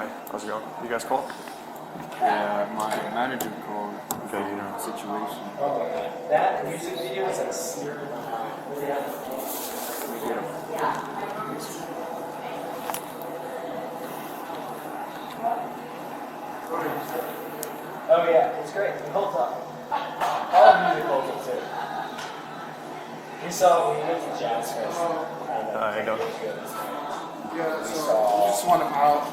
Hi, how's it going? You guys call? Yeah, my manager called Okay, you know. situation. That music video is like seared in my mind. Oh yeah, it's great. It holds up. All the music holds up too. We went to Jazz Fest. I know. Yeah, so we just want him out.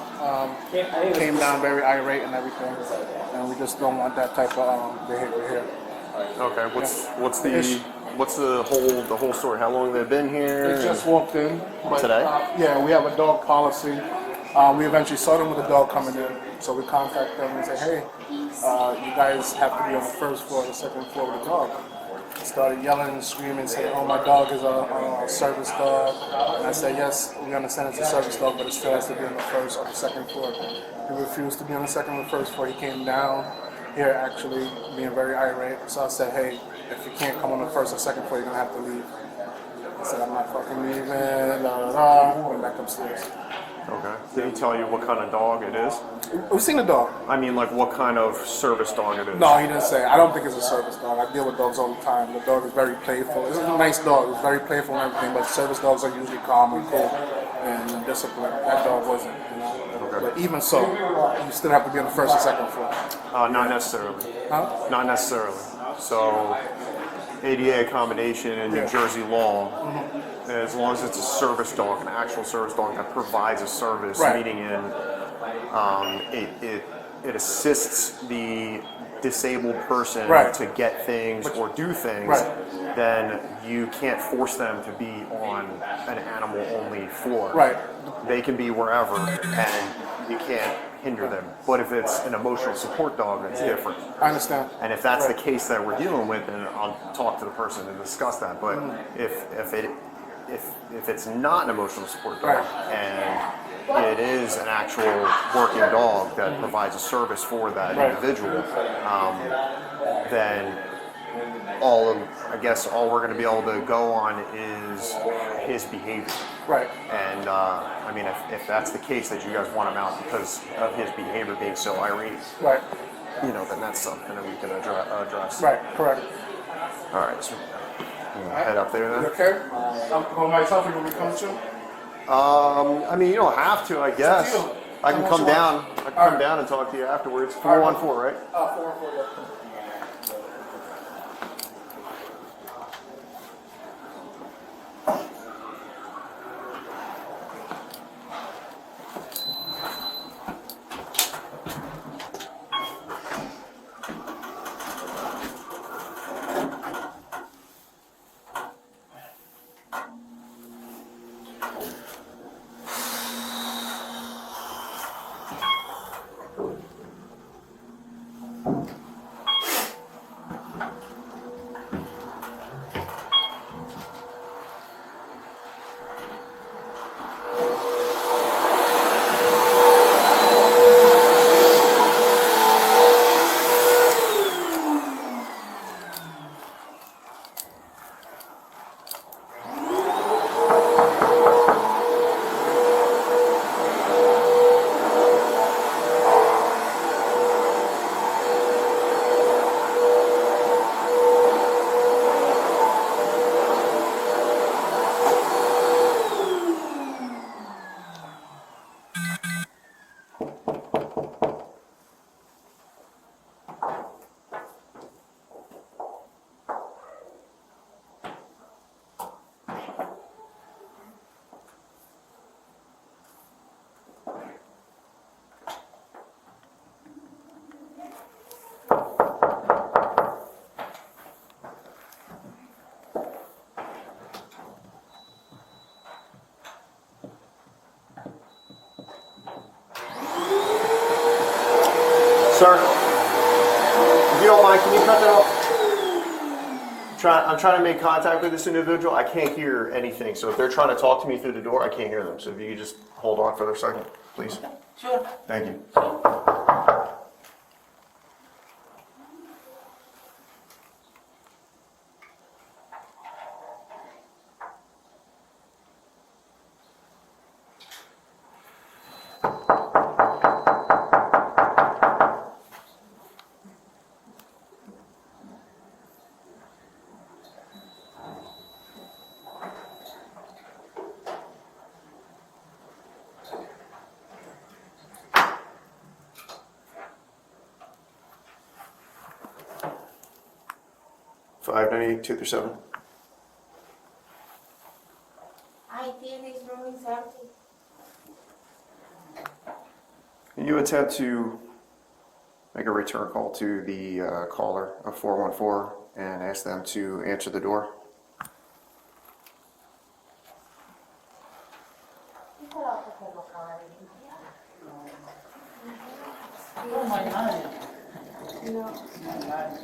Came down very irate and everything, and we just don't want that type of behavior here. Okay, what's the whole story? How long they've been here? They just walked in. But, Today? Yeah, we have a dog policy. We eventually saw them with a dog coming in, so we contact them and say, hey, you guys have to be on the first floor or the second floor with the dog. Started yelling and screaming, saying, oh, my dog is a service dog. And I said, yes, we understand it's a service dog, but it still has to be on the first or the second floor. He refused to be on the second or the first floor. He came down here actually being very irate. So I said, hey, if you can't come on the first or second floor, you're going to have to leave. I said, I'm not fucking leaving, went back upstairs. Okay. Did he tell you what kind of dog it is? We've seen the dog. I mean, like what kind of service dog it is? No, he didn't say. I don't think it's a service dog. I deal with dogs all the time. The dog is very playful. It's a nice dog. It's very playful and everything, but service dogs are usually calm and cool and disciplined. That dog wasn't, you know. Okay. But even so, you still have to be on the first or second floor. Not necessarily. Huh? Not necessarily. So, ADA accommodation in New Jersey law, as long as it's a service dog, an actual service dog that provides a service, Right. meaning it assists the disabled person Right. to get things or do things, Right. then you can't force them to be on an animal-only floor. Right. They can be wherever, and you can't hinder them. But if it's an emotional support dog, it's different. I understand. And if that's Right. the case that we're dealing with, then I'll talk to the person and discuss that. But if it's not an emotional support dog Right. and it is an actual working dog that provides a service for that Right. individual, then all we're going to be able to go on is his behavior. Right. And I mean, if that's the case that you guys want him out because of his behavior being so irate, Right. you know, then that's something that we can address. Right. Correct. All right, so you wanna head up there You then. okay? I'm going myself. You want me to come too? I mean, you don't have to, I guess. It's up to you. I can How come much you down. want? I can All come right. down and talk to you afterwards. All right. 414, right? 4 yeah. Sir, if you don't mind, can you cut that off? I'm trying to make contact with this individual. I can't hear anything. So if they're trying to talk to me through the door, I can't hear them. So if you could just hold on for a second, please. Sure. Thank you. 598, 2 through 7. I think this room is empty. Can you attempt to make a return call to the caller of 414 and ask them to answer the door? Oh my God. No. My God.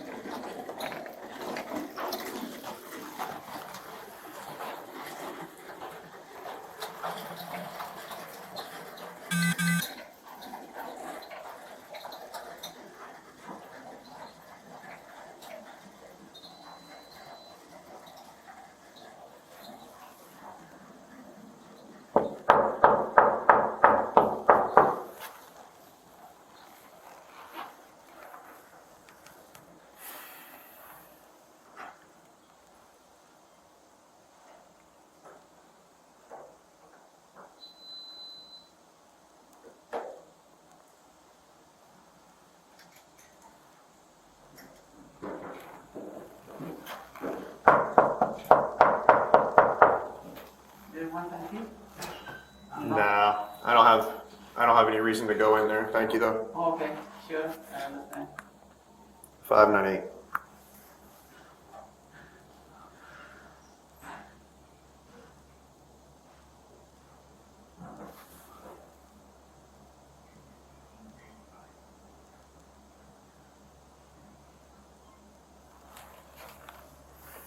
Do you want that here? Nah, I don't have any reason to go in there. Thank you though. Okay, sure, I understand. 598.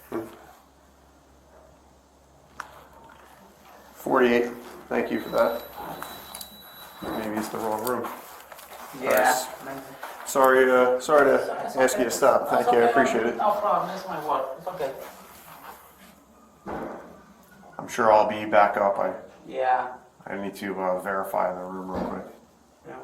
Hmm. 48. Thank you for that. Maybe it's the wrong room. Yeah. Sorry to ask you to stop. Thank you. I appreciate it. No problem, it's my work, it's okay. I'm sure I'll be back up. Yeah. I need to verify the room real quick. Yeah.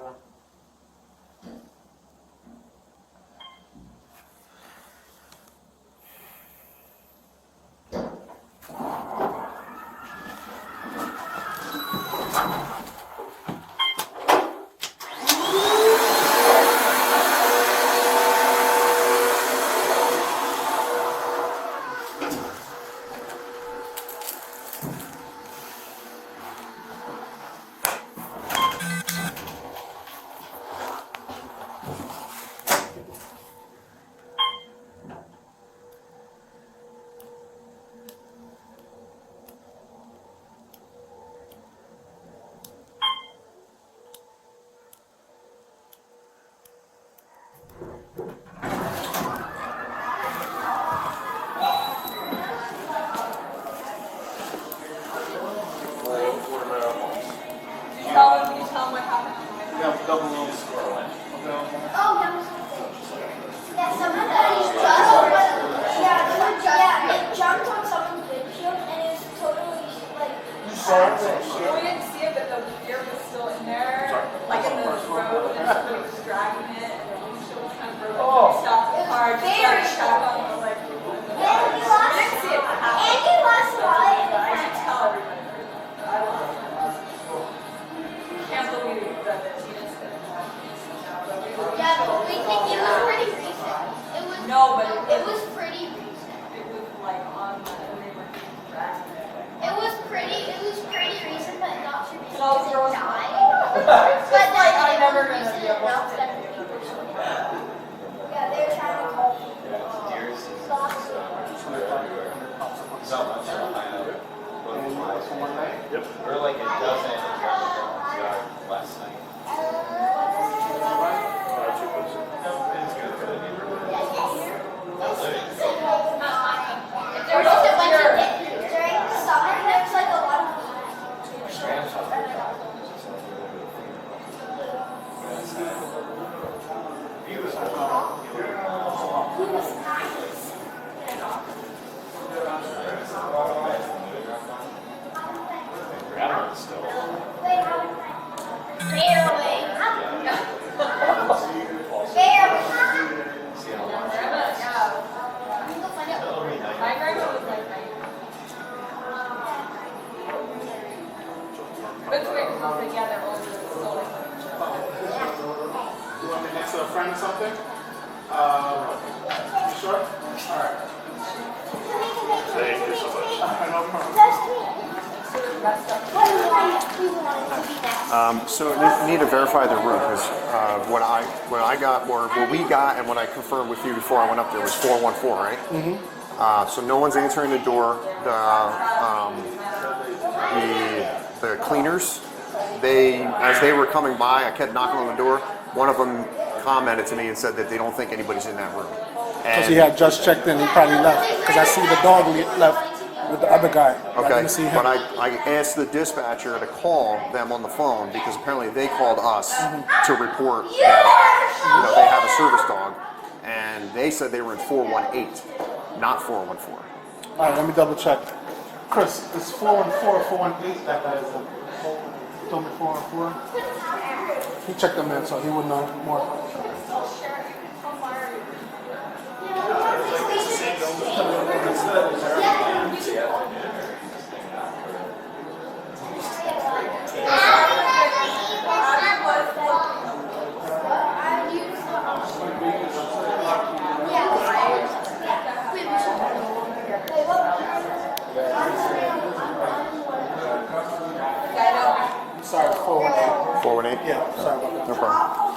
'Friend or something? You sure? All right. Thank you so much. So I need to verify the room because what I got, or what we got, and what I confirmed with you before I went up there was 414, right? Mm-hmm. So no one's answering the door. The cleaners, as they were coming by, I kept knocking on the door. One of them commented to me and said that they don't think anybody's in that room. Because he had just checked in, he probably left. Because I see the dog left with the other guy. I Okay, didn't see him. but I asked the dispatcher to call them on the phone because apparently they called us to report that they have a service dog, and they said they were in 418, not 414. All right, let me double check. Chris, it's 414 or 418 that guy is in. He told me 414. He checked them in, so he would know more. Sorry, 418. 418? Yeah, sorry about that. No problem.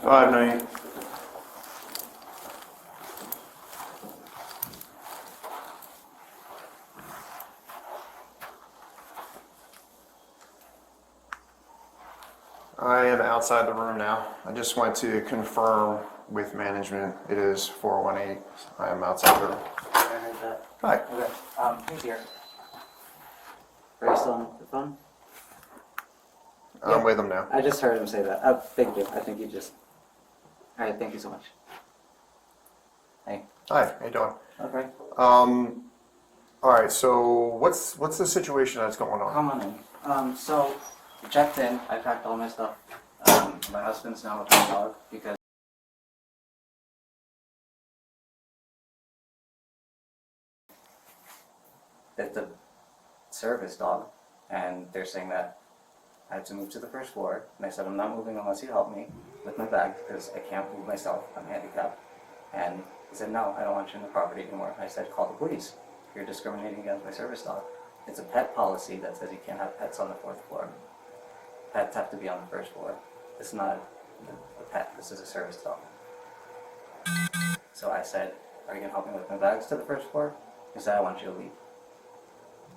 Five night. I am outside the room now. I just went to confirm with management. It is 418. I am outside the room. I heard that. Hi. Okay. Who's here? Are you still on the phone? I'm with them now. I just heard him say that. Oh, thank you. I think you just. All right. Thank you so much. Hey. Hi. How you doing? Okay. All right. So what's the situation that's going on? Come on in. So checked in. I packed all my stuff. My husband's now with my dog because it's a service dog, and they're saying that I had to move to the first floor. And I said, I'm not moving unless you help me with my bag because I can't move myself. I'm handicapped. And he said, no, I don't want you in the property anymore. I said, call the police. You're discriminating against my service dog. It's a pet policy that says you can't have pets on the fourth floor. Pets have to be on the first floor. It's not a pet. This is a service dog. So I said, are you going to help me with my bags to the first floor? He said, I want you to leave.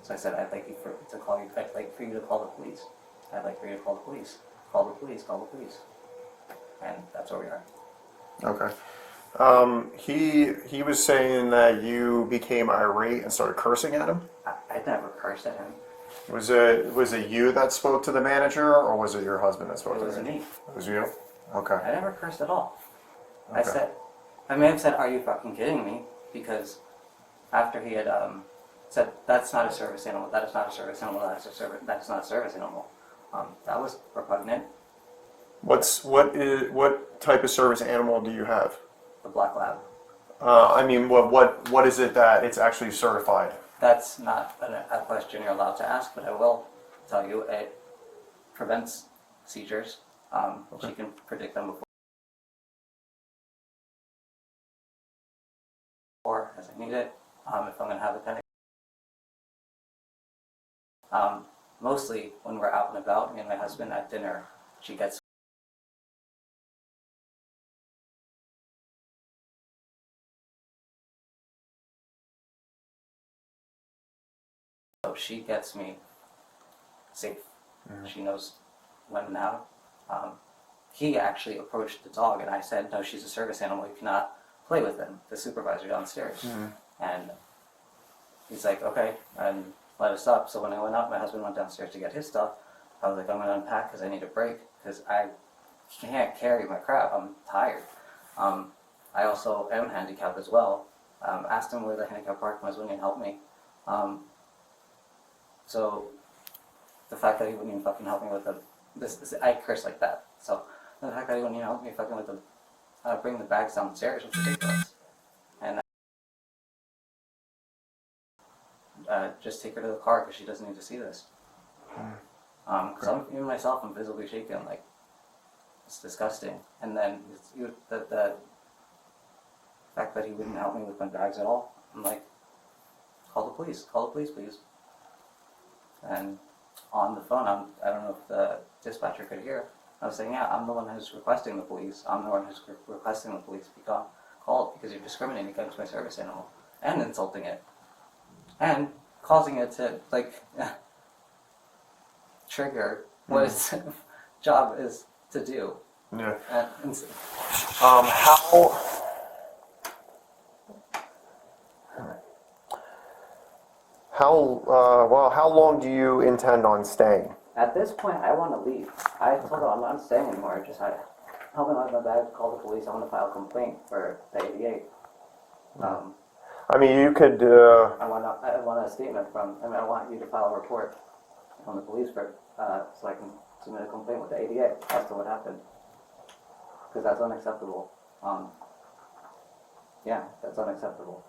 So I said, I'd like for you to call the police. I'd like for you to call the police. Call the police, call the police. And that's where we are. Okay. He was saying that you became irate and started cursing at him. I never cursed at him. Was it you that spoke to the manager, or was it your husband that spoke It to was the manager? me. It was you? Okay. I never cursed at all. Okay. I may have said, are you fucking kidding me? Because after he had said, that's not a service animal, that is not a service animal, that's not a service animal. That was repugnant. What type of service animal do you have? The black lab. I mean, what is it that it's actually certified? That's not a question you're allowed to ask, but I will tell you it prevents seizures. She can predict them before as I need it. If I'm going to have a panic. Mostly when we're out and about, me and my husband at dinner, she gets me safe. She knows when and how. He actually approached the dog, and I said, no, she's a service animal. You cannot play with him, the supervisor downstairs. And he's like, okay, and let us up. So when I went up, my husband went downstairs to get his stuff. I was like, I'm going to unpack because I need a break because I can't carry my crap. I'm tired. I also am handicapped as well. Asked him where the handicap park was when he helped me. So the fact that he wouldn't even fucking help me with this, I curse like that. So the fact that he wouldn't even help me fucking with bring the bags downstairs was ridiculous. And just take her to the car because she doesn't need to see this. So even myself, I'm visibly shaken. Like, it's disgusting. And then the fact that he wouldn't help me with my bags at all, I'm like, call the police, please. And on the phone, I don't know if the dispatcher could hear. I was saying, yeah, I'm the one who's requesting the police. I'm the one who's requesting the police be called because you're discriminating against my service animal and insulting it and causing it to like trigger what its job is to do. Yeah. And how long do you intend on staying? at this point, I want to leave. I told her I'm not staying anymore. Just help me with my bag, call the police. I want to file a complaint for the 88. I mean, you could. I want a statement from. I mean, I want you to file a report on the police for so I can submit a complaint with the ADA as to what happened, because that's unacceptable. Yeah, that's unacceptable.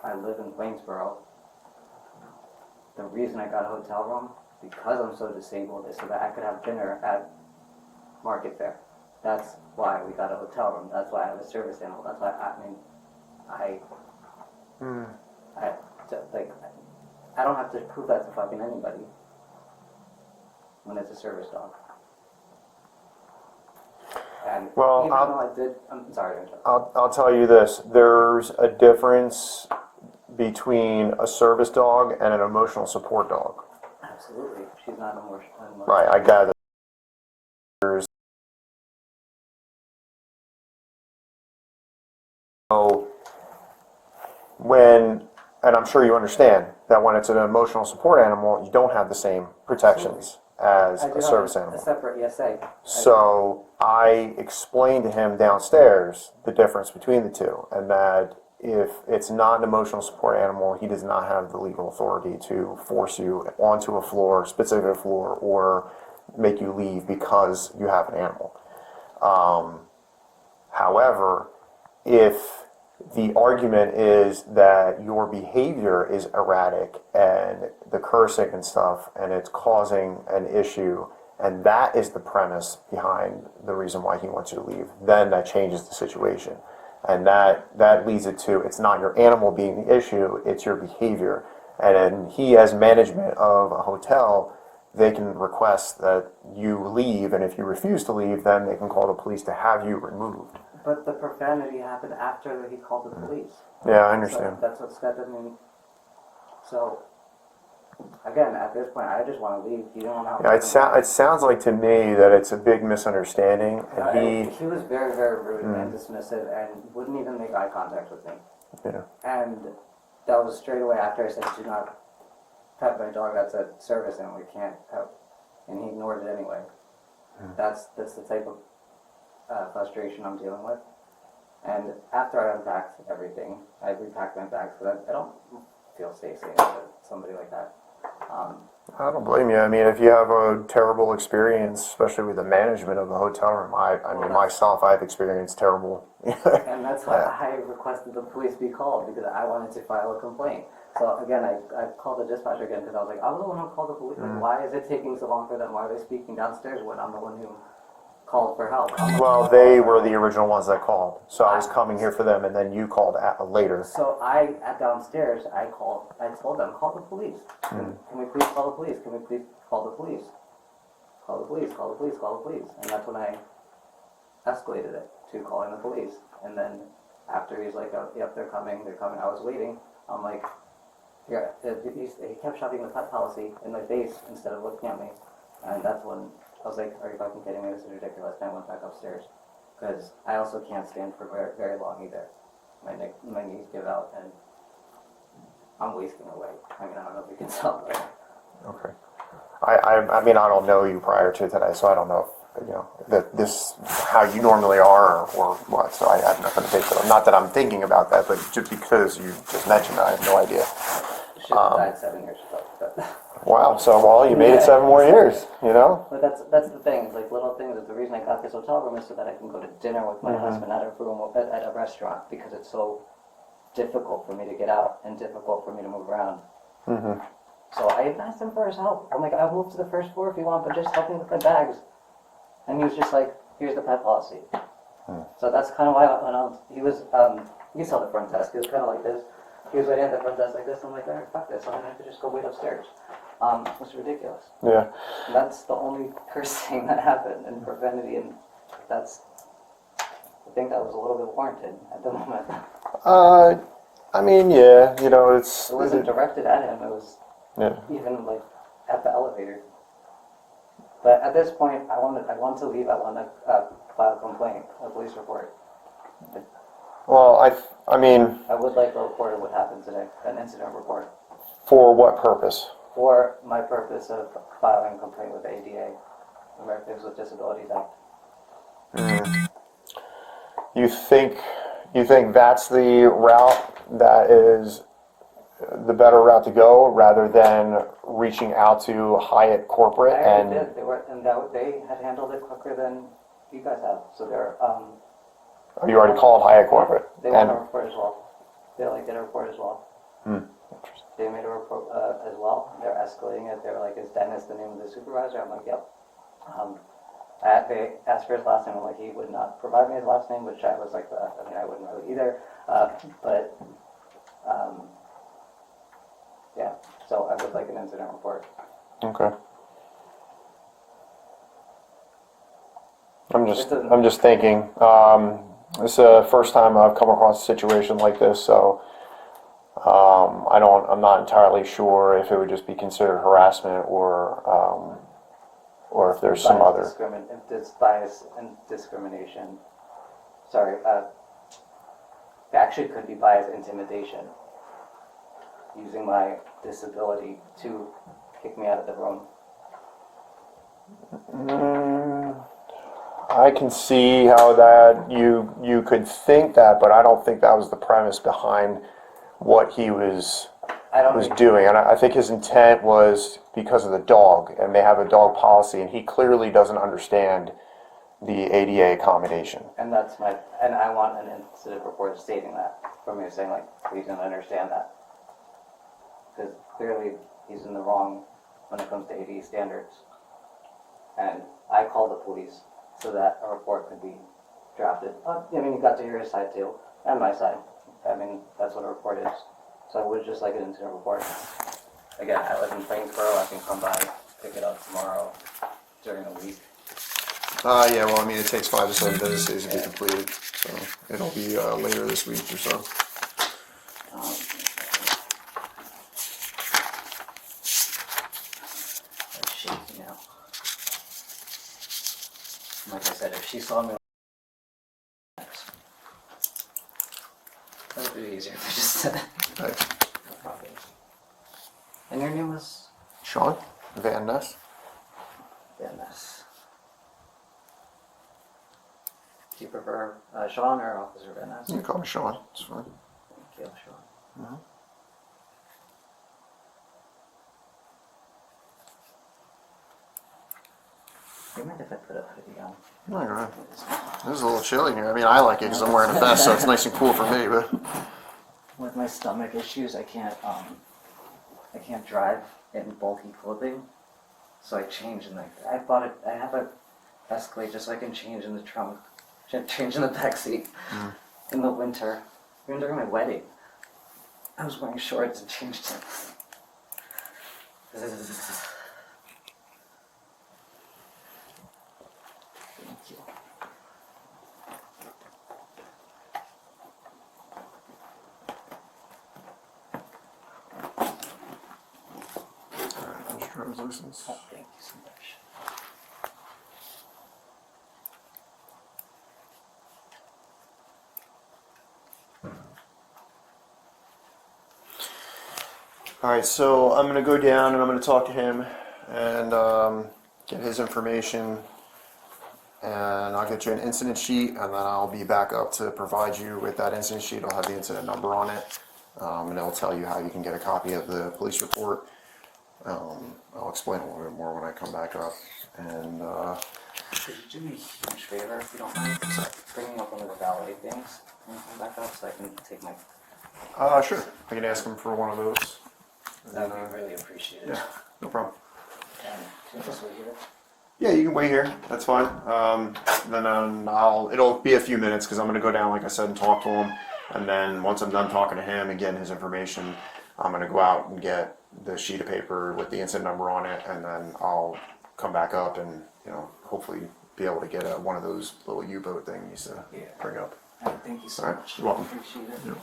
I live in Plainsboro. The reason I got a hotel room, because I'm so disabled, is so that I could have dinner at Market Fair. That's why we got a hotel room. That's why I have a service animal. That's why I don't have to prove that to fucking anybody when it's a service dog. And Well, even though I did, I'm sorry to interrupt. I'll tell you this: there's a difference between a service dog and an emotional support dog. Absolutely, she's not emotional. Right, I gather. So and I'm sure you understand that when it's an emotional support animal, you don't have the same protections as I do a service have animal. a separate ESA. So I explained to him downstairs the difference between the two, and that if it's not an emotional support animal, he does not have the legal authority to force you onto a floor, specific floor, or make you leave because you have an animal. However, if the argument is that your behavior is erratic and the cursing and stuff, and it's causing an issue, and that is the premise behind the reason why he wants you to leave, then that changes the situation. And that leads it to, it's not your animal being the issue, it's your behavior. And then he, as management of a hotel, they can request that you leave, and if you refuse to leave, then they can call the police to have you removed. But the profanity happened after he called the police. Yeah, I understand. So that's what that doesn't mean. So again, at this point, I just want to leave. You don't know. Yeah, it sounds like to me that it's a big misunderstanding, and he was very, very rude and dismissive, and wouldn't even make eye contact with me. Yeah. And that was straight away after I said, "Do not pet my dog. That's a service animal. We can't pet." And he ignored it anyway. That's the type of frustration I'm dealing with. And after I unpacked everything, I repacked my bags because I don't feel safe saying to somebody like that. I don't blame you. I mean, if you have a terrible experience, especially with the management of the hotel room, I mean, myself, I've experienced terrible. And that's why I requested the police be called, because I wanted to file a complaint. So again, I called the dispatcher again because I was like, I was the one who called the police. Like, why is it taking so long for them? Why are they speaking downstairs when I'm the one who called for help? Well, they were the original ones that called, so I was coming here for them, and then you called later. So downstairs, I told them, call the police. Can we please call the police? Can we please call the police? Call the police, call the police, call the police. And that's when I escalated it to calling the police. And then after he's like, oh, yep, they're coming. I was waiting. I'm like, he kept shoving the pet policy in my face instead of looking at me. And that's when I was like, are you fucking kidding me? This is ridiculous. And I went back upstairs. Because I also can't stand for very, very long either. My knees give out and I'm wasting away. I mean, I don't know if you can tell, but Okay. I mean, I don't know you prior to today, so I don't know if, that this how you normally are or what. So I have nothing to take it on. Not that I'm thinking about that, but just because you just mentioned that, I have no idea. should have died 7 years ago. But Wow. So you made it 7 more years. But that's the thing. It's like little things. The reason I got this hotel room is so that I can go to dinner with my husband at a restaurant because it's so difficult for me to get out and difficult for me to move around. Mm-hmm. So I asked him for his help. I'm like, I'll move to the first floor if you want, but just help me with my bags. And he was just like, here's the pet policy. So that's kind of why I went on. He was, you saw the front desk. He was kind of like this. He was waiting at the front desk like this. I'm like, all right, fuck this. I'm going to have to just go wait upstairs. It's ridiculous. Yeah. And that's the only cursing that happened in profanity, and that's, I think that was a little bit warranted at the moment. I mean, yeah. It's. It wasn't directed at him. It was Yeah. even like at the elevator. But at this point, I want to leave. I want to file a complaint, a police report. Well, I mean, I would like to report what happened today, an incident report, for what purpose? for my purpose of filing a complaint with the ADA, Americans with Disabilities Act. You think that's the route that is the better route to go, rather than reaching out to Hyatt corporate I already and? did. They had handled it quicker than you guys have. So they're Oh, you already called Hyatt corporate. they want a report as well. They did a report as well. Interesting. They made a report as well. They're escalating it. They're like, is Dennis the name of the supervisor? I'm like, yep. They asked for his last name. I'm like, he would not provide me his last name, which I was like, I wouldn't really either. Yeah. So I would like an incident report. Okay. I'm just thinking. This is the first time I've come across a situation like this, so I'm not entirely sure if it would just be considered harassment or if there's some other. If there's bias and discrimination. Sorry. It actually could be bias intimidation. Using my disability to kick me out of the room. I can see how that you could think that, but I don't think that was the premise behind what he was doing. And I think his intent was because of the dog, and they have a dog policy, and he clearly doesn't understand the ADA accommodation. And I want an incident report stating that, from me saying like, he's gonna understand that. Because clearly he's in the wrong when it comes to ADA standards. And I called the police so that a report could be drafted. You got to hear his side too, and my side. That's what a report is. So I would just like an incident report. Again, I live in Plainsboro. I can come by, pick it up tomorrow during the week. Yeah, well, it takes 5 to 7 business days to be completed, so it'll be later this week or so. It's shaky now. Like I said, if she saw me, that would be easier if I just said it. Right. And your name was? Sean Van Ness. Dennis. Do you prefer Sean or Officer Van Ness? You can call me Sean. It's fine. Okay, Sean. Do you mind if I put a hoodie on? No, you're right. This is a little chilly here. I like it because I'm wearing a vest, so it's nice and cool for me. But With my stomach issues, I can't drive in bulky clothing. So I change in I have a Escalade just so I can change in the trunk, change in the back seat in the winter. Even during my wedding, I was wearing shorts and changed it. Thank you. driver's license. Oh, thank you so much. All right, so I'm gonna go down and I'm gonna talk to him and get his information, and I'll get you an incident sheet, and then I'll be back up to provide you with that incident sheet. I'll have the incident number on it, and it'll tell you how you can get a copy of the police report. I'll explain a little bit more when I come back up, and Could you do me a huge favor if you don't mind? Just bringing up one of the valet things when you come back up so I can take my... sure, I can ask him for one of those. That would be really appreciated. Yeah, no problem. And can you just wait here? Yeah, you can wait here. That's fine. Then it'll be a few minutes because I'm going to go down, like I said, and talk to him. And then once I'm done talking to him and getting his information, I'm going to go out and get the sheet of paper with the incident number on it, and then I'll come back up and hopefully be able to get one of those little U-boat things to bring up. Thank you so All right, much. you're welcome. Appreciate it. Yeah.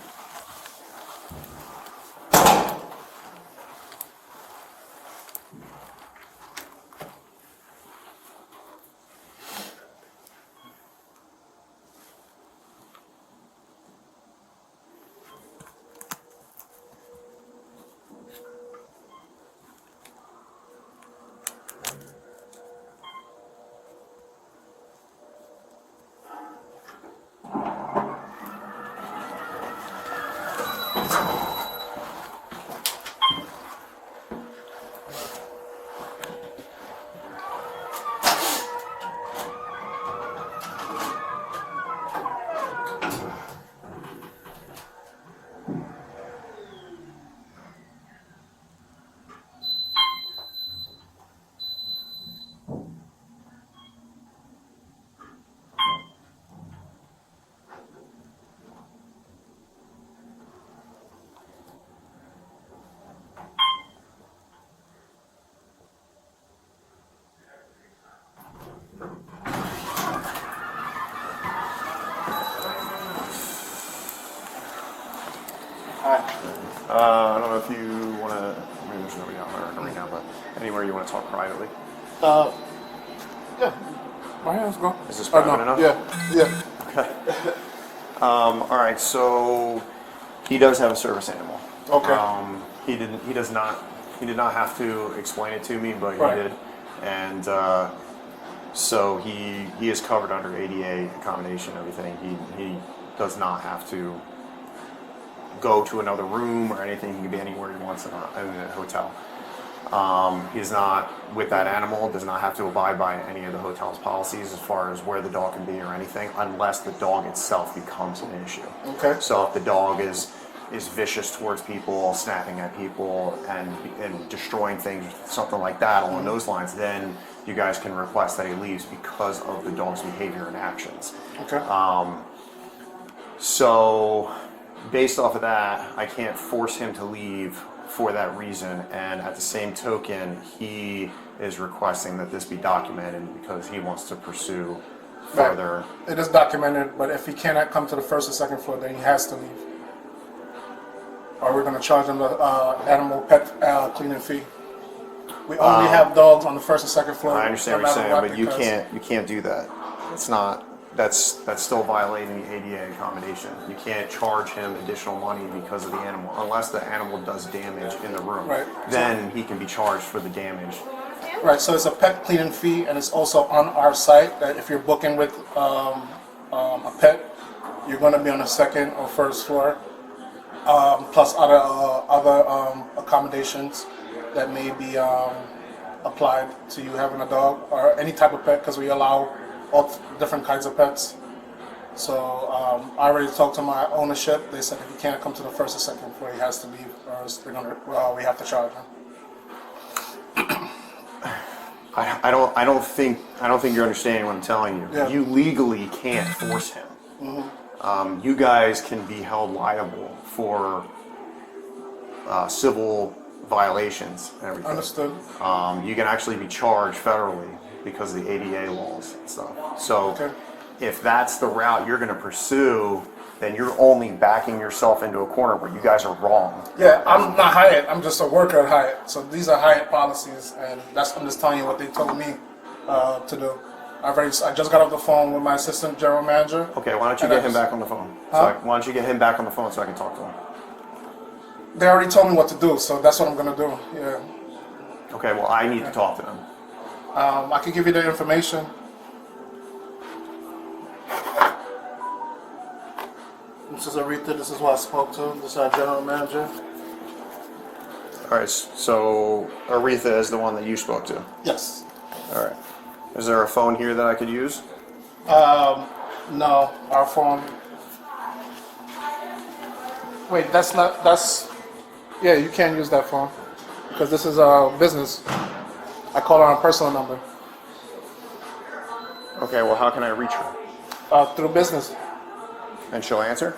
I don't know if you want to, maybe there's nobody out there right now, but anywhere you want to talk privately. Yeah. My hands go. Is this private enough? Yeah. Okay. All right, so he does have a service animal. Okay. He did not have to explain it to me, but he Right. did. And so he is covered under ADA accommodation and everything. He does not have to go to another room or anything. He can be anywhere he wants in a hotel. He's not, with that animal, does not have to abide by any of the hotel's policies as far as where the dog can be or anything, unless the dog itself becomes an issue. Okay. So if the dog is vicious towards people, snapping at people, and destroying things, something like that along those lines, then you guys can request that he leaves because of the dog's behavior and actions. Okay. So based off of that, I can't force him to leave for that reason, and at the same token, he is requesting that this be documented because he wants to pursue further. It is documented, but if he cannot come to the first or second floor, then he has to leave. Or we're going to charge him the animal pet cleaning fee. We only have dogs on the first and second floor. I understand no what you're matter saying, what, but you because- can't do that. It's not. That's still violating the ADA accommodation. You can't charge him additional money because of the animal, unless the animal does damage in the room. Right. Then he can be charged for the damage. Right, so it's a pet cleaning fee, and it's also on our site that if you're booking with a pet, you're going to be on the second or first floor, plus other accommodations that may be applied to you having a dog or any type of pet, because we allow all different kinds of pets. So I already talked to my ownership. They said if he can't come to the first or second floor, he has to leave, or else we have to charge him. I don't think you're understanding what I'm telling you. Yeah. You legally can't force him. Mm-hmm. You guys can be held liable for civil violations and everything. Understood. You can actually be charged federally because of the ADA laws and stuff. So Okay. if that's the route you're going to pursue, then you're only backing yourself into a corner where you guys are wrong. Yeah, I'm not Hyatt. I'm just a worker at Hyatt. So these are Hyatt policies, and I'm just telling you what they told me to do. I just got off the phone with my assistant general manager. Okay, why don't you And get I him just- back on the phone? Huh? Why don't you get him back on the phone so I can talk to him? They already told me what to do, so that's what I'm gonna do. Yeah. Okay, well, I need to talk to him. I can give you the information. This is Aretha. This is who I spoke to. This is our general manager. All right, so Aretha is the one that you spoke to. Yes. All right. Is there a phone here that I could use? No, our phone. Wait, that's. Yeah, you can't use that phone because this is a business. I call her on a personal number. Okay, well, how can I reach her? Through business. And she'll answer?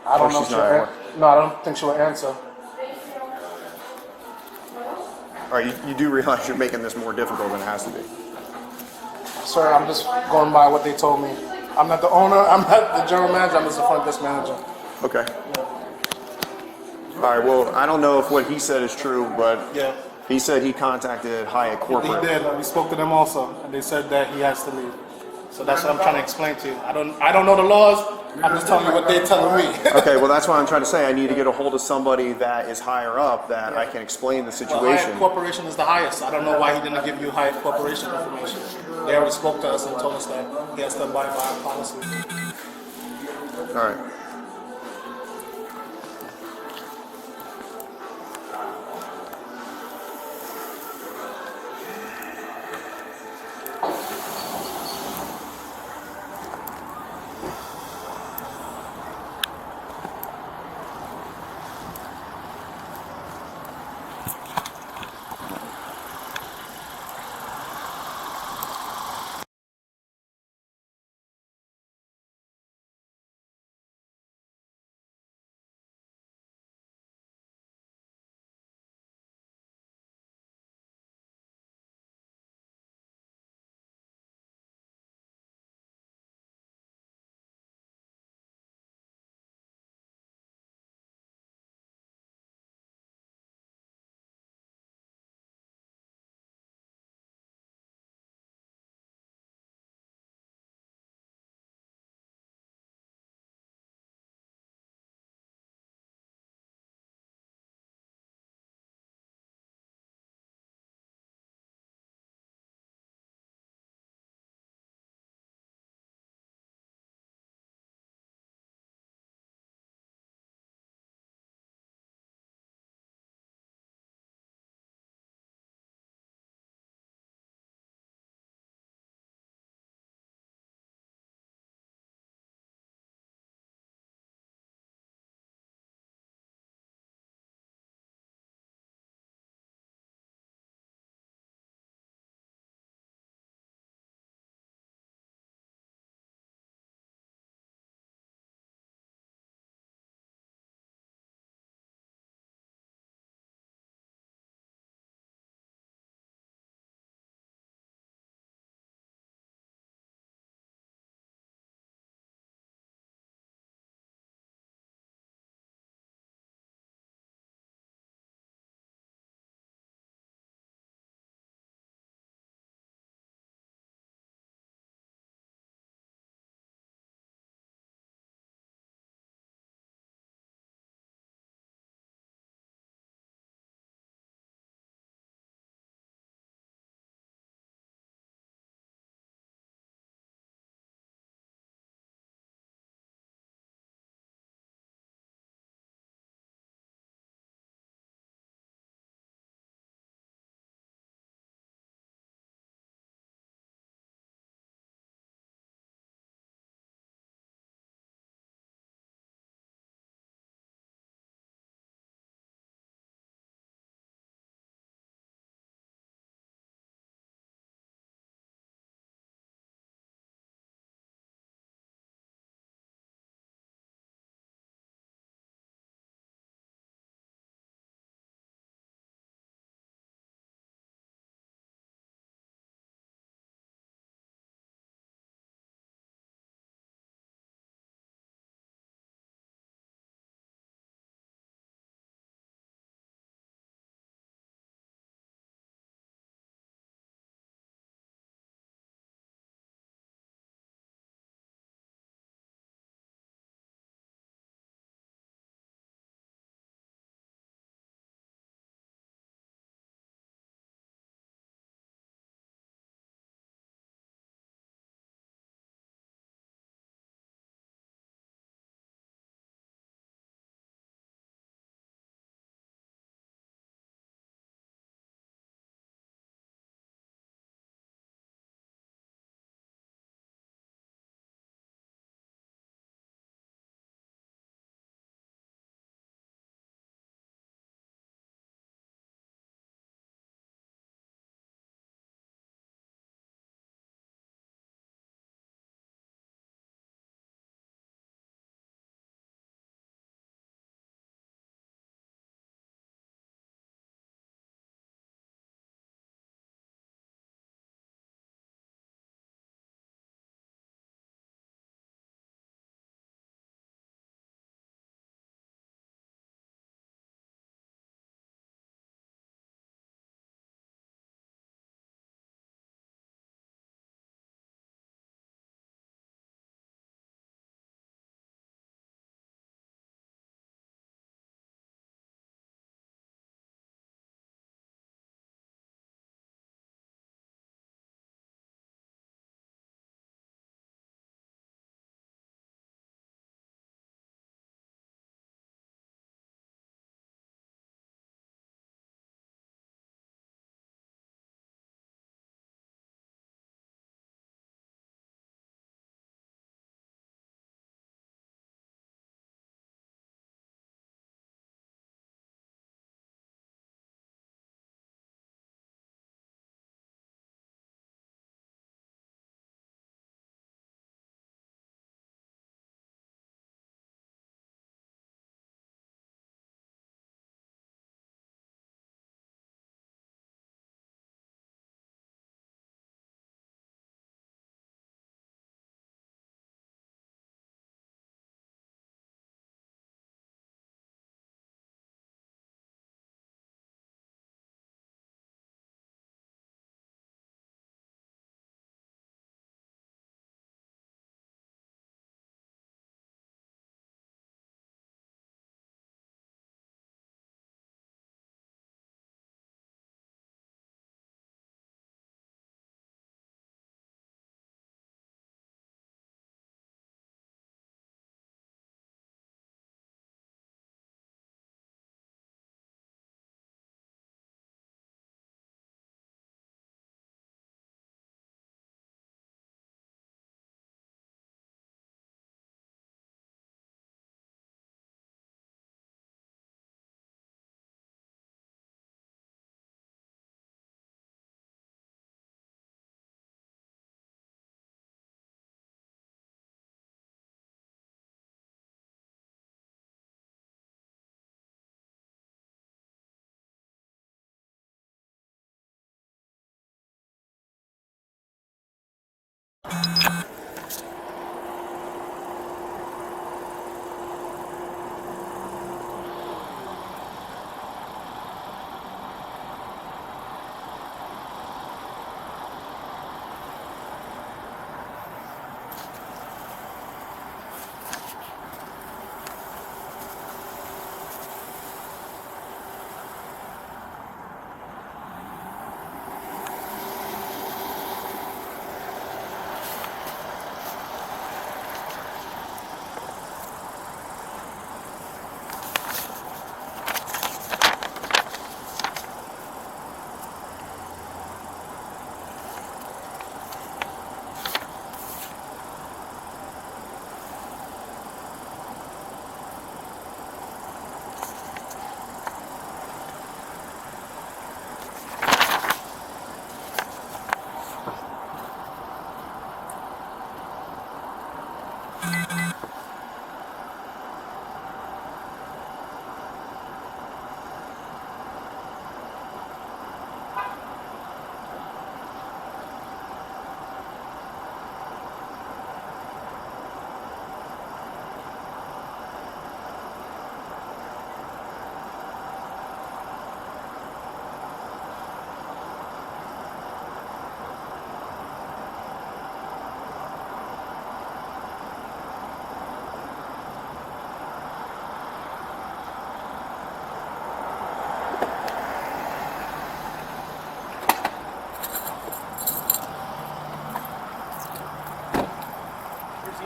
I don't Or know if she's she'll not at work? No, I don't think she'll answer. All right, you do realize you're making this more difficult than it has to be. Sir, I'm just going by what they told me. I'm not the owner, I'm not the general manager, I'm just the front desk manager. Okay. All right, well, I don't know if what he said is true, but Yeah. he said he contacted Hyatt He Corporate. did, we spoke to them also, and they said that he has to leave. So that's what I'm trying to explain to you. I don't know the laws, I'm just telling you what they're telling me. Okay, well, that's what I'm trying to say. I need to get a hold of somebody that is higher up that I can explain the Well, Hyatt situation. Corporation is the highest. I don't know why he didn't give you Hyatt Corporation information. They already spoke to us and told us that he has to abide by our policy. All right.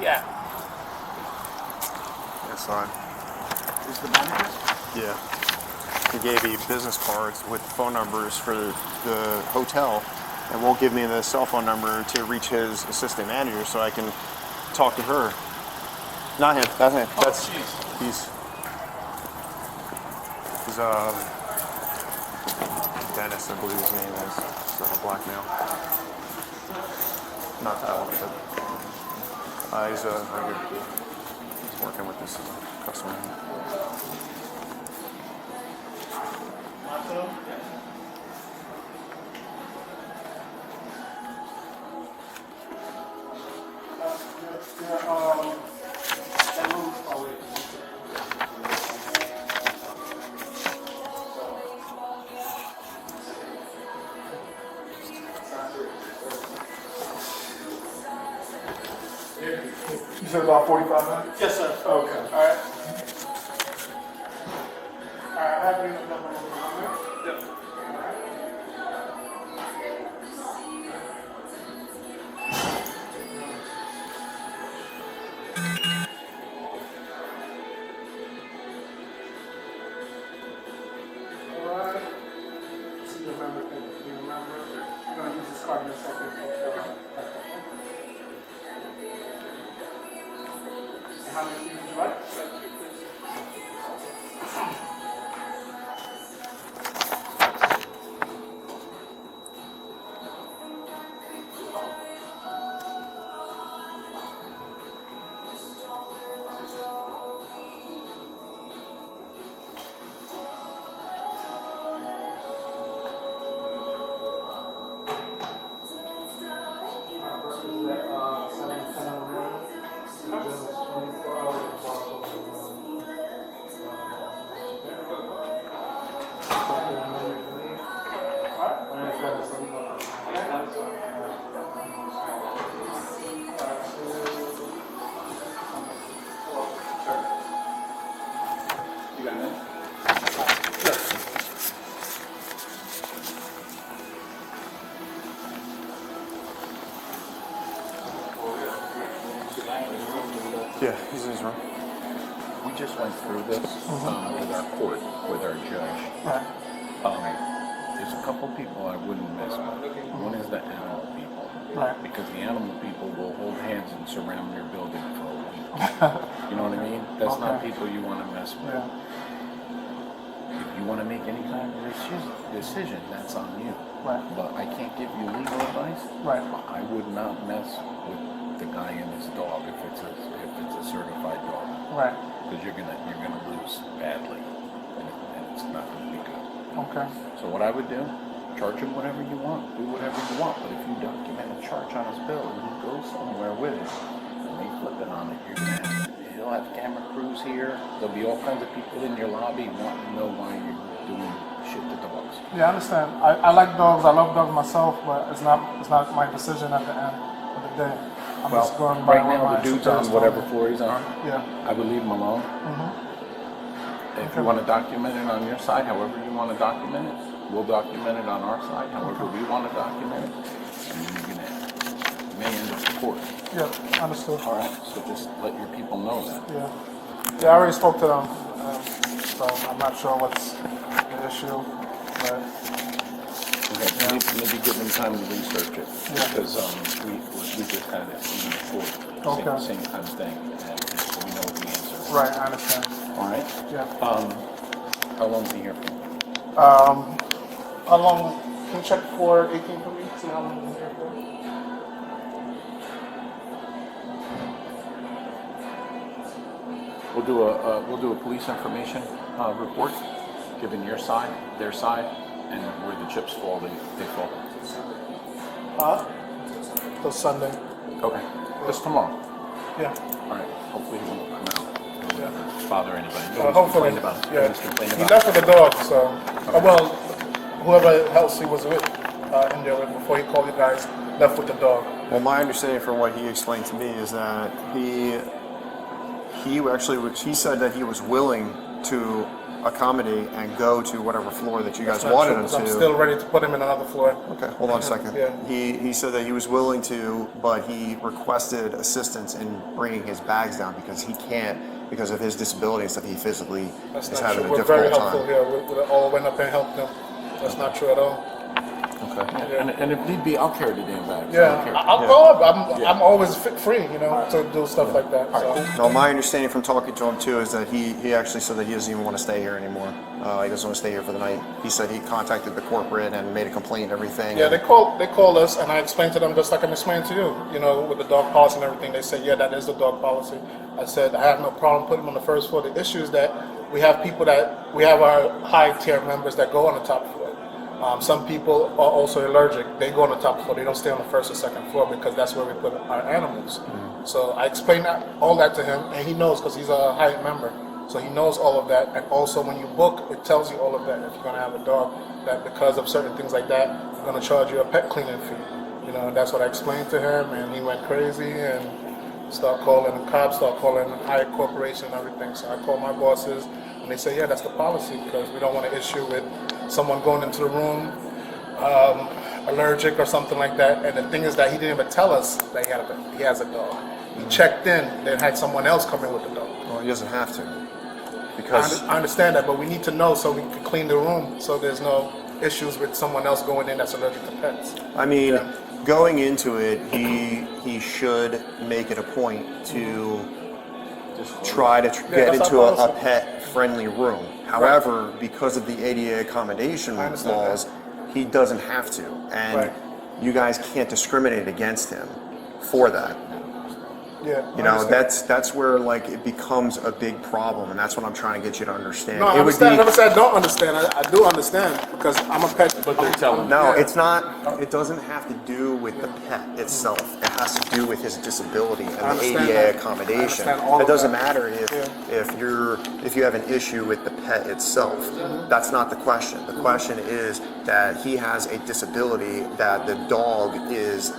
Yeah. That's fine. Is the manager? Yeah. He gave me business cards with phone numbers for the hotel and won't give me the cell phone number to reach his assistant manager so I can talk to her. Not him. That's him. That's he's Dennis, I believe his name is. It's a black male. Not that one, but he's working with this customer. You said about 45 minutes? Yes, sir. Okay, all right. All right, I have your number. Yep. All right. See your number. Do you remember? You're going to use this card in a second. How many people would you like? You got it? Yeah, he's in his room. We just went through this with our court, with our judge. There's a couple people I wouldn't mess with. One is the animal people. Right. Because the animal people will hold hands and surround your building for a week. You know what I mean? That's not people you want to mess with. Yeah. If you want to make any kind of decision, that's on you. Right. But I can't give you legal advice. Right. I would not mess with the guy and his dog if it's a certified dog. Right. Because you're gonna lose badly, and it's not gonna be good. Okay. So what I would do, charge him whatever you want, do whatever you want. But if you document a charge on his bill and he goes somewhere with it, and they flip it on it, he'll have camera crews here. There'll be all kinds of people in your lobby wanting to know why you're doing shit to dogs. Yeah, I understand. I like dogs. I love dogs myself, but it's not my decision at the end of the day. I'm just going by right what now my the dude's superiors on told whatever me. floor he's on. Yeah. I would leave him alone. If you want to document it on your side, however you want to document it, we'll document it on our side, however we want to document it, and then you may end up in court. Yeah, understood. All right, so just let your people know that. Yeah. I already spoke to them, so I'm not sure what's the issue, but Okay, maybe give them time to research it, Yeah. because we just had it in before, Okay. same kind of thing, and so we know the answer. right, I understand. All right. Yeah. How long is he here for? How long? Can you check for 18 for me? See how long he's here for? We'll do a police information report, giving your side, their side, and where the chips fall, they fall. Till Sunday. Okay, just tomorrow. Yeah. All right, hopefully he won't come out. Yeah. Bother anybody. No one's Hopefully. complained about it. No Yeah. one's complained He about left it. with the dog, so. Well, whoever else he was with in there with before he called you guys left with the dog. Well, my understanding from what he explained to me is that he said that he was willing to accommodate and go to whatever floor that you guys Not wanted true, him 'cause I'm to. still ready to put him in another floor. Okay, hold on a second. Yeah. He said that he was willing to, but he requested assistance in bringing his bags down because he can't, because of his disability and stuff. He physically That's is not having true. a We're very difficult helpful time. here. We all went up and helped him. That's not true at all. Okay. And if need be, I'll carry the damn bags. I don't Yeah, care. I'll Yeah. go up. I'm always free, to do stuff like that. So. No, my understanding from talking to him too is that he actually said that he doesn't even want to stay here anymore. He doesn't want to stay here for the night. He said he contacted the corporate and made a complaint and everything. Yeah, they called us, and I explained to them just like I'm explaining to you. With the dog policy and everything. They said, yeah, that is the dog policy. I said I have no problem putting them on the first floor. The issue is that we have our high tier members that go on the top floor. Some people are also allergic. They go on the top floor. They don't stay on the first or second floor because that's where we put our animals. So I explained all that to him, and he knows because he's a Hyatt member. So he knows all of that. And also when you book, it tells you all of that. If you're going to have a dog, that because of certain things like that, we're going to charge you a pet cleaning fee. And that's what I explained to him, and he went crazy and start calling the cops, start calling Hyatt Corporation and everything. So I called my bosses, and they say, yeah, that's the policy because we don't want to issue with someone going into the room allergic or something like that. And the thing is that he didn't even tell us that he has a dog. He checked in, then had someone else come in with the dog. Well, he doesn't have to. Because I understand that, but we need to know so we can clean the room so there's no issues with someone else going in that's allergic to pets. I mean, going into it, he should make it a point to try to get that's into our a policy. pet-friendly room. However, because of the ADA accommodation I understand laws, he doesn't have to, and Right. you guys can't discriminate against him for that. Yeah, You know, that's where it becomes a big problem, and that's what I'm trying to get you to understand. No, I It would understand. I be- never said I don't understand. I do understand because I'm a pet. But they're telling No, Yeah. it's not. It doesn't have to do with the pet itself. It has to do with his disability and the understand ADA that. I accommodation. understand all It of doesn't that. matter if you have an issue with the pet itself. That's not the question. The question is that he has a disability that the dog is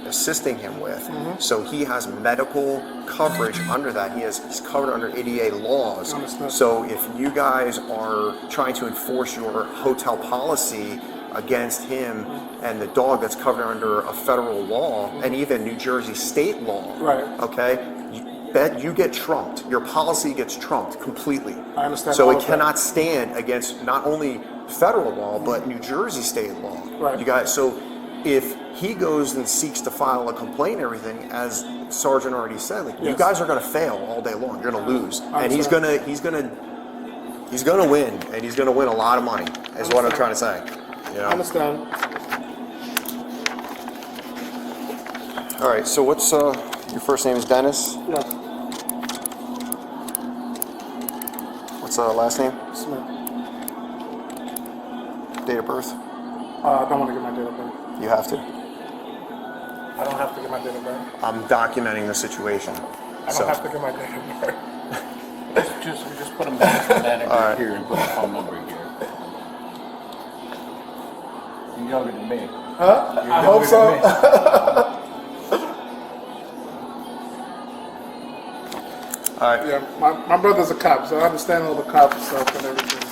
assisting him with. So he has medical coverage under that. He's covered under ADA laws. Understood. So if you guys are trying to enforce your hotel policy against him and the dog that's covered under a federal law and even New Jersey state law, Right. okay, you get trumped. Your policy gets trumped completely. I understand So all it of that. cannot stand against not only federal law but New Jersey state law. Right. You guys, so if he goes and seeks to file a complaint and everything, as Sergeant already said, you Yes. guys are going to fail all day long. You're going to lose, I and he's understand. gonna win, and he's gonna win a lot of money. Is what I'm trying to say. You I know? understand. All right. So what's your first name is Dennis? Yes. What's last name? Smith. Date of birth? I don't want to get my date of birth. You have to. I don't have to get my date of birth. I'm documenting the situation. I don't have to get my date of birth. Just put a manager All right. here and put a phone number here. You're younger than me. Huh? You're I hope younger so. than me. All right. Yeah, my brother's a cop, so I understand all the cop stuff and everything. So.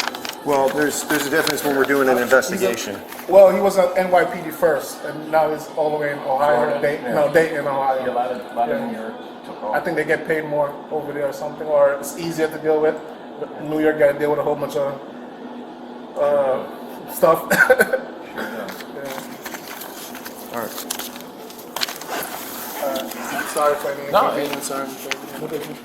Well, there's a difference when we're doing an investigation. Well, he was at NYPD first, and now he's all the way in Ohio. Florida? Dayton, Yeah. no, Dayton, Ohio. Yeah, a lot of Yeah. New York took off. I think they get paid more over there or something, or it's easier to deal with. But New York got to deal with a whole bunch of stuff. Sure does. Yeah. All right. I'm sorry for any No, inconvenience or anything.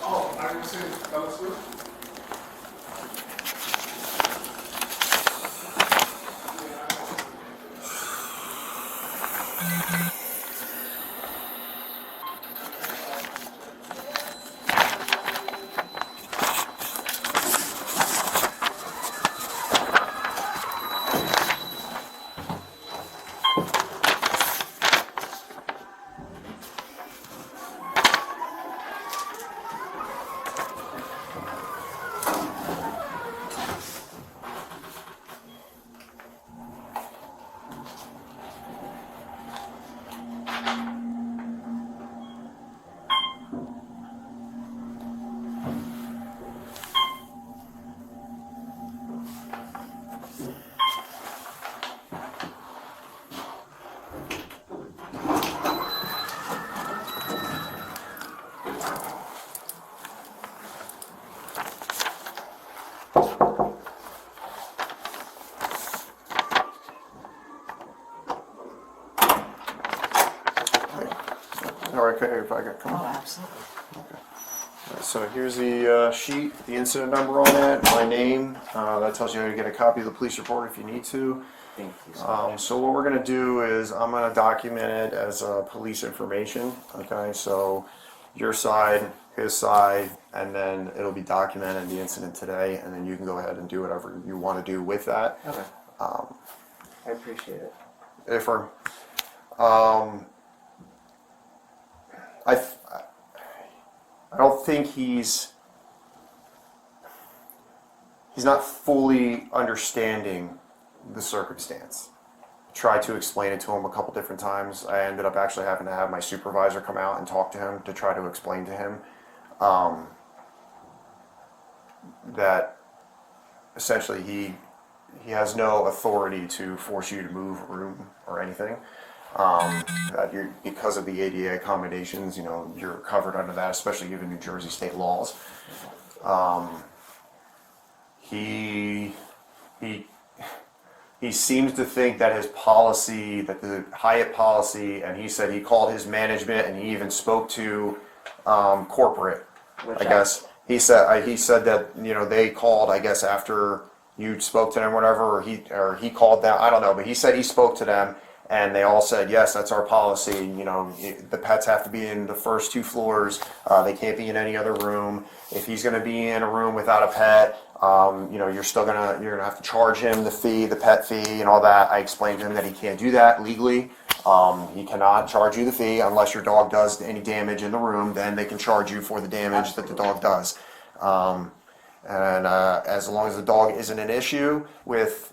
Oh, I didn't see it. That was good. All right, okay, if I got, come on. Oh, absolutely. So here's the sheet, the incident number on it, my name. That tells you how to get a copy of the police report if you need to. Thank you so much. So what we're gonna do is I'm gonna document it as police information. Okay, so your side, his side, and then it'll be documented the incident today, and then you can go ahead and do whatever you want to do with that. Okay. I appreciate it. If I don't think he's not fully understanding the circumstance. Tried to explain it to him a couple different times. I ended up actually having to have my supervisor come out and talk to him to try to explain to him that essentially he has no authority to force you to move a room or anything. That because of the ADA accommodations, you're covered under that, especially given New Jersey state laws. He seems to think that his policy, that the Hyatt policy, and he said he called his management and he even spoke to corporate. I guess he said that they called, I guess, after you spoke to them, whatever, or he called them. I don't know, but he said he spoke to them. And they all said, yes, that's our policy. The pets have to be in the first 2 floors. They can't be in any other room. If he's going to be in a room without a pet, you're gonna have to charge him the fee, the pet fee, and all that. I explained to him that he can't do that legally. He cannot charge you the fee unless your dog does any damage in the room. Then they can charge you for the damage that the dog does. And as long as the dog isn't an issue with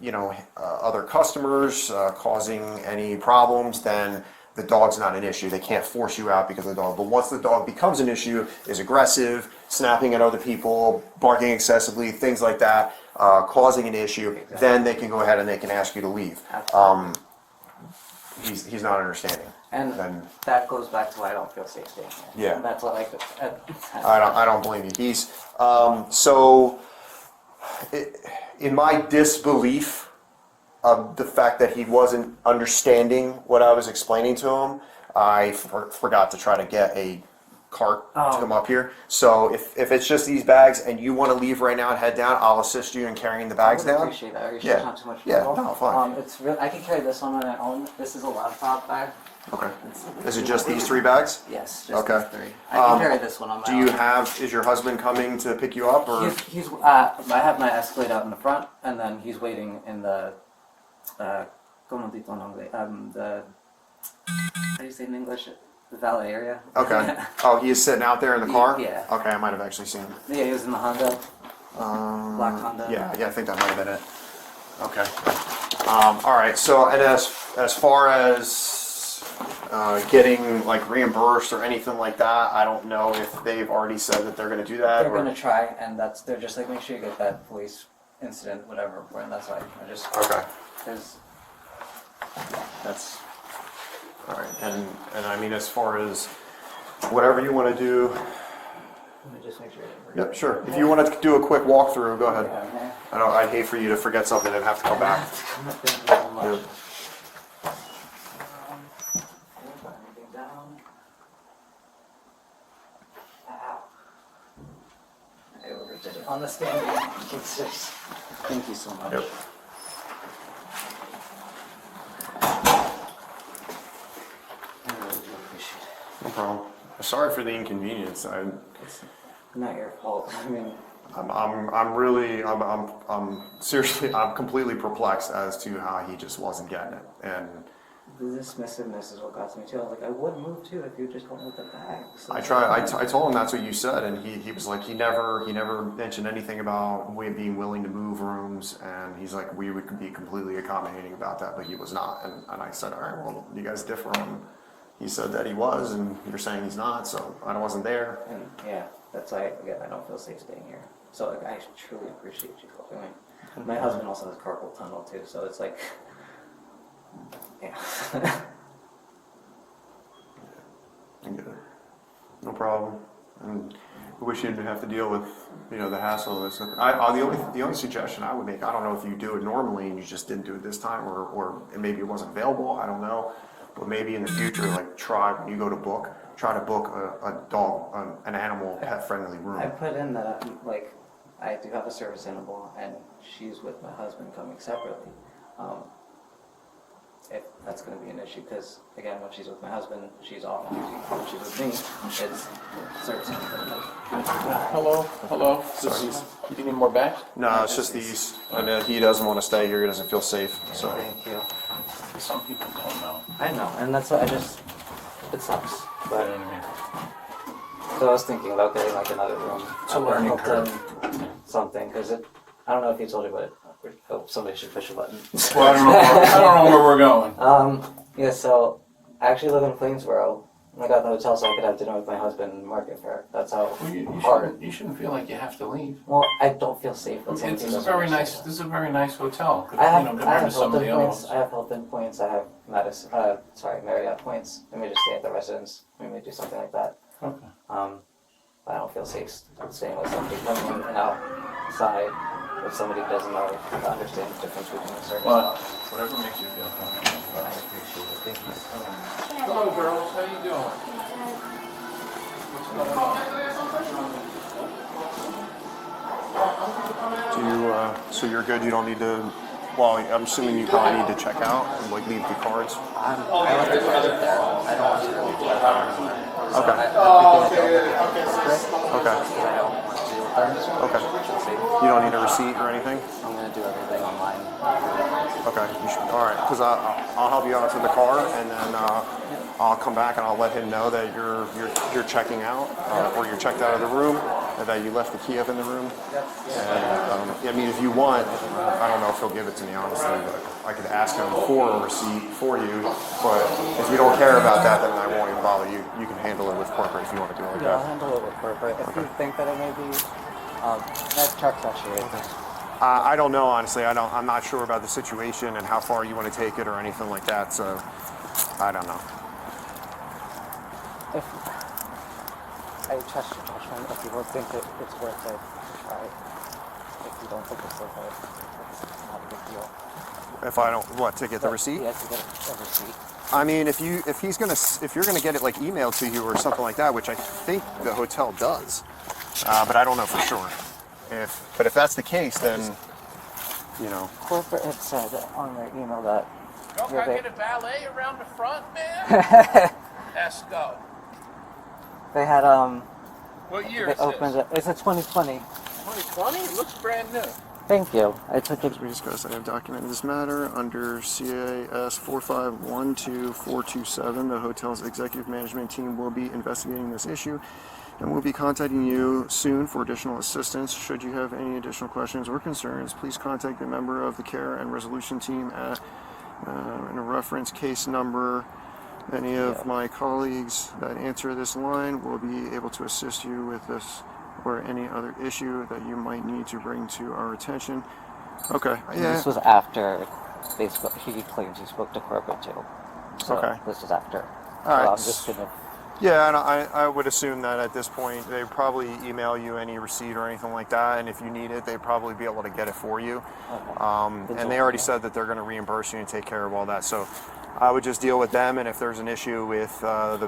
other customers causing any problems, then the dog's not an issue. They can't force you out because of the dog. But once the dog becomes an issue, is aggressive, snapping at other people, barking excessively, things like that, causing an issue, then they can go ahead and they can ask you to leave. He's not understanding. And then that goes back to why I don't feel safe staying here. Yeah. That's what I don't blame you. He's in my disbelief of the fact that he wasn't understanding what I was explaining to him, I forgot to try to get a cart to Oh. come up here. So if it's just these bags and you want to leave right now and head down, I'll assist you in carrying the bags I would down. appreciate that. It's Yeah. not too much Yeah, trouble. no, fine. It's real. I can carry this one on my own. This is a laptop bag. Okay. Is it just these 3 bags? Yes, just Okay. these 3. I can carry this one on my Do own. you have? Is your husband coming to pick you up, or? I have my Escalade out in the front, and then he's waiting in the. ¿Cómo dito en inglés? The. How do you say in English? The valet area. Okay. Oh, he is sitting out there in the car. Yeah. Okay, I might have actually seen him. Yeah, he was in the Honda. Black Honda. Yeah, I think that might have been it. Okay. All right. So, and as far as getting like reimbursed or anything like that, I don't know if they've already said that they're going to do that. They're or... gonna try, and they're just like, make sure you get that police incident, whatever report, and that's why I just. Okay. Because. That's all right. And I mean, as far as whatever you want to do. Let me just make sure. Yep, sure. If you want to do a quick walkthrough, go ahead. Okay. I'd hate for you to forget something and have to come back. Thank you so much. Yeah. Anything down? Ow. I overdid it on the stand. Thank you so much. Yep. I really do appreciate it. No problem. Sorry for the inconvenience. It's not your fault. I mean, I'm seriously, I'm completely perplexed as to how he just wasn't getting it. And the dismissiveness is what got to me too. I was like, I would move too if you just went with the bags. I told him that's what you said, and he was like, he never mentioned anything about we being willing to move rooms, and he's like, we would be completely accommodating about that, but he was not. And I said, all right, well, you guys differ on. He said that he was, and you're saying he's not, so I wasn't there. And yeah, that's why, again, I don't feel safe staying here. So like, I truly appreciate you helping me. My husband also has carpal tunnel too, so it's like, yeah. I get it. No problem. And I wish you didn't have to deal with, the hassle of this. The only suggestion I would make, I don't know if you do it normally and you just didn't do it this time, or maybe it wasn't available. I don't know, but maybe in the future, like try when you go to book, try to book a dog, an animal pet-friendly I room. put in that, like, I do have a service animal, and she's with my husband coming separately. If that's going to be an issue, because again, when she's with my husband, she's off duty. When she's with me, it's service animal. Hello. You need more bags? No, it's just these, and he doesn't want to stay here. He doesn't feel safe. So Thank you. Some people don't know. I know, and that's what it sucks. You But know what I mean? so I was thinking about getting like another room. It's a learning curve. Something, because I don't know if he told you, but I hope somebody should push a button. Well, I don't know where we're going. Yeah, so I actually live in Plainsboro. I got the hotel so I could have dinner with my husband and Market Fair. That's how hard. You shouldn't feel like you have to leave. Well, I don't feel safe. That's This is a very nice hotel. I have Compared to some of the Hilton other points. ones. I have Hilton points. I have Marriott points. Let me just stay at the residence. Let me do something like that. Okay. I don't feel safe staying with somebody coming in and outside. If somebody doesn't know, understand the difference between a service Well, dog. whatever makes you feel comfortable. I appreciate it. Thank you so much. Hello, girls. How you doing? so you're good. You don't need to. Well, I'm assuming you probably need to check out and like leave the cards. I left the cards up there. I don't want to go to that anymore. So Okay. Okay. I don't want to deal with them. Okay. Just say, You don't need a receipt or anything. I'm going to do everything online. Okay. You should, all right. Because I'll help you out to the car, and then I'll come back and I'll let him know that you're checking out, or you're checked out of the room, and that you left the key up in the room. And I mean, if you want, I don't know if he'll give it to me honestly, but I could ask him for a receipt for you. But if you don't care about that, then I won't even bother you. You can handle it with corporate if you want to do it like Yeah, I'll that. handle it with corporate. If you think that it may be, that truck's actually right there. I don't know honestly. I'm not sure about the situation and how far you want to take it or anything like that. So I don't know. If I trust your judgment, if you don't think it's worth it, try it. If you don't think it's worth it, it's not a big deal. If I don't, what, to get the receipt? Yeah, to get a receipt. I mean, if you're gonna get it like emailed to you or something like that, which I think the hotel does, but I don't know for sure. But if that's the case, then you know. Corporate had said on their email that Y'all gotta get a valet around the front, man. Let's go. they had What year they is opened this? it. It's a 2020. 2020? It looks brand new. Thank you. I took it. As we discussed, I have documented this matter under CAS 4512427. The hotel's executive management team will be investigating this issue and will be contacting you soon for additional assistance. Should you have any additional questions or concerns, please contact a member of the care and resolution team at in a reference case number. Any of my colleagues that answer this line will be able to assist you with this or any other issue that you might need to bring to our attention. Okay. Yeah. This was after they spoke. He claims he spoke to corporate too. So Okay. this is after. All right. So I'm just gonna. Yeah, and I would assume that at this point they probably email you any receipt or anything like that, and if you need it, they'd probably be able to get it for you. Okay. And they already said that they're going to reimburse you and take care of all that. So I would just deal with them, and if there's an issue with them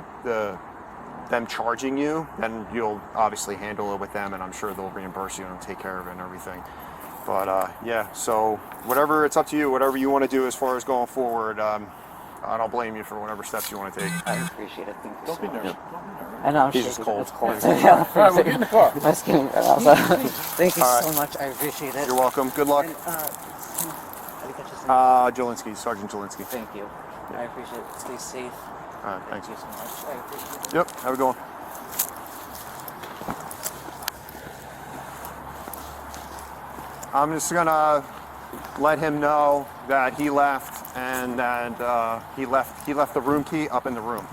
charging you, then you'll obviously handle it with them, and I'm sure they'll reimburse you and take care of it and everything. But yeah, so whatever, it's up to you. Whatever you want to do as far as going forward. I don't blame you for whatever steps you want to take. I appreciate it. Thank you Don't so be much. nervous. I know I'm He's shaking. just cold. It's cold. Yeah. Yeah. All right, we'll get in the car. My skin right now. So thank you All right. so much. I appreciate it. You're welcome. Good luck. And, I didn't catch your name. Jelinski, Sergeant Jelinski. Thank you. I appreciate it. Stay safe. All right, thanks. Thank you so much. I appreciate it. Yep, have a good one. I'm just gonna let him know that he left and that he left the room key up in the room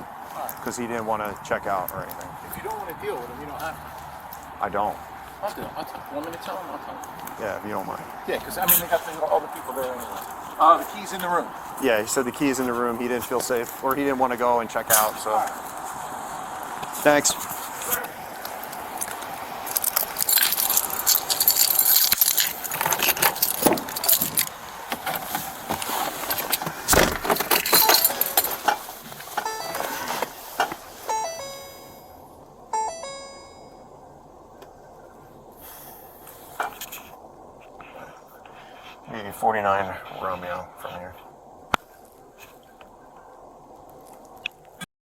because he didn't want to check out or anything. If you don't want to deal with him, you don't have to. I don't. I'll do it. I'll tell him. Want me to tell him? I'll tell him. Yeah, if you don't mind. Yeah, because I mean, they got all the people there anyway. The key's in the room. Yeah, he said the key is in the room. He didn't feel safe, or he didn't want to go and check out. So, thanks. Maybe 49 Romeo from here.